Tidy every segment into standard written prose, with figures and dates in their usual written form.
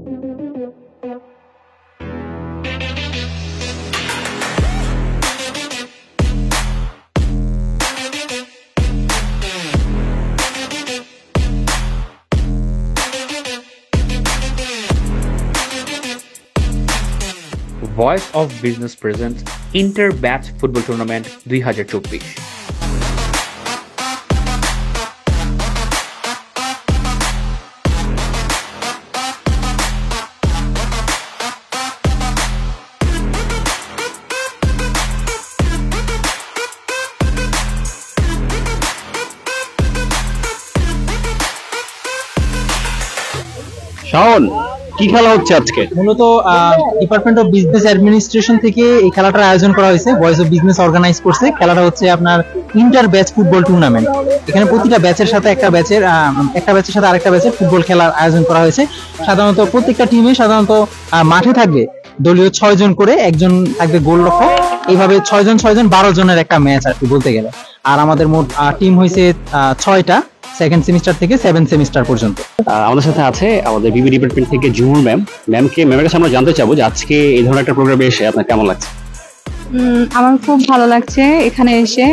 Voice of business present inter batch football tournament 2024। Shaon, কি খেলা হচ্ছে আজকে? মূলত ডিপার্টমেন্ট অফ বিজনেস অ্যাডমিনিস্ট্রেশন থেকে এই খেলাটার আয়োজন করা হয়েছে। ভয়েস অফ বিজনেস অর্গানাইজ করছে। খেলাটা হচ্ছে আপনার ইন্টার ব্যাচ ফুটবল টুর্নামেন্ট। এখানে প্রতিটা ব্যাচের সাথে একটা ব্যাচের সাথে আরেকটা ব্যাচের ফুটবল খেলার আয়োজন করা হয়েছে। সাধারণত প্রত্যেকটা টিমে সাধারণত মাঠে থাকবে দলীয় 6 জন করে, একজন থাকবে গোলরক্ষক। এইভাবে 6 জন 12 জনের একটা ম্যাচ আর কি বলতে গেলে। আর আমাদের মোট টিম হয়েছে 6টা, সেকেন্ড সেমিস্টার থেকে 7 সেমিস্টার পর্যন্ত। আমাদের সাথে আছে আমাদের বিবি ডিপার্টমেন্ট থেকে জুমুর ম্যামের কাছে আমরা জানতে চাবো যে আজকে এই ধরনের একটা প্রোগ্রামে এসে আপনার কেমন লাগছে? আমার খুব ভালো লাগছে এখানে এসে।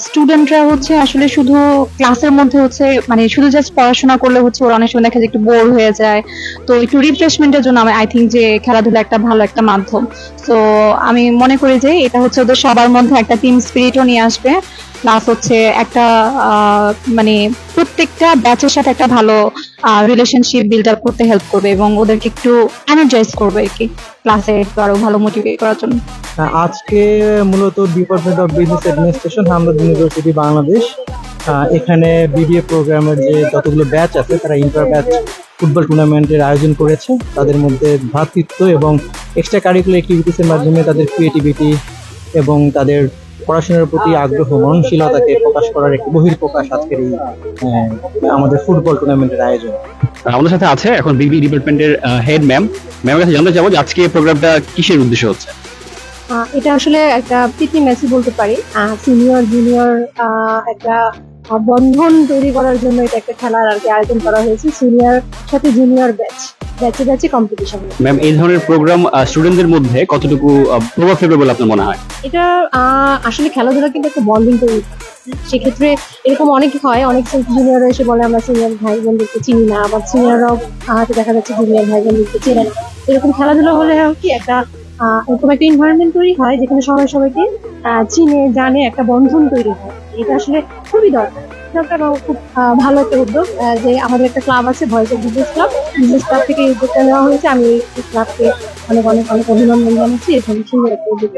স্টুডেন্টরা হচ্ছে আসলে শুধু ক্লাসের মধ্যে হচ্ছে মানে শুধু জাস্ট পড়াশোনা করলে হচ্ছে ওরা অনেক সময় দেখা যায় একটু বোর হয়ে যায়। তো একটু রিফ্রেশমেন্টের জন্য আই থিঙ্ক যে খেলাধুলা একটা ভালো একটা মাধ্যম। তো আমি মনে করি যে এটা হচ্ছে ওদের সবার মধ্যে একটা টিম স্পিরিটও নিয়ে আসবে, প্লাস হচ্ছে একটা মানে প্রত্যেকটা ব্যাচের সাথে একটা ভালো রিলেশনশিপ বিল্ড আপ করতে হেল্প করবে এবং ওদেরকে একটু এনার্জাইজ করবে আর কি, ক্লাসে একটু আরো ভালো মোটিভেট করার জন্য। আজকে মূলত department of business administration, Hamdard university Bangladesh এখানে বিবিএ প্রোগ্রামের যে যতগুলো ব্যাচ আছে তারা ইন্টার ব্যাচ ফুটবল টুর্নামেন্টের আয়োজন করেছে। তাদের মধ্যে ভ্রাতৃত্ব এবং এক্সট্রা কারিকুলার অ্যাক্টিভিটিসের মাধ্যমে তাদের ক্রিয়েটিভিটি এবং তাদের পড়াশোনার প্রতি আগ্রহ, মননশীলতাকে প্রকাশ করার একটি বহিঃপ্রকাশ আজকের এই আমাদের ফুটবল টুর্নামেন্টের আয়োজন। আমাদের সাথে আছে এখন বিবি ডিপার্টমেন্টের হেড ম্যামের কাছে জানতে চাবো যে আজকে প্রোগ্রামটা কিসের উদ্দেশ্য হচ্ছে? এটা আসলে একটা প্রীতি ম্যাচই বলতে পারি। সিনিয়র জুনিয়র একটা বন্ধন তৈরি করার জন্য এটা একটা খেলার আর কি আয়োজন করা হয়েছে। সিনিয়র সাথে জুনিয়র ব্যাচে কম্পিটিশন। ম্যাম, এই ধরনের প্রোগ্রাম স্টুডেন্টদের মধ্যে কতটুকু প্রভাব ফেলবে বলে আপনার মনে হয়? এটা আসলে খেলাধুলা কিন্তু একটা বন্ডিং তৈরি করে। সেক্ষেত্রে এরকম অনেক হয়, অনেক জুনিয়ররা এসে বলে আমরা সিনিয়র ভাই বোনদেরকে চিনি না, আবার সিনিয়ররাও দেখা যাচ্ছে জুনিয়র ভাই বোনদেরকে চেনে না। এরকম খেলাধুলা হলে কি একটা এরকম একটা এনভায়রনমেন্ট তৈরি হয় যেখানে সবাই সবাইকে চিনে জানে, একটা বন্ধন তৈরি হয়। এটা আসলে খুবই দরকার। খুব ভালো একটা উদ্যোগ যে আমাদের একটা ক্লাব আছে ভয়েস অফ বিজনেস ক্লাব থেকে এই উদ্যোগটা নেওয়া হয়েছে। আমি এই ক্লাবকে অনেক অনেক অনেক অভিনন্দন জানাচ্ছি। এখানে সুন্দর একটা উদ্যোগ।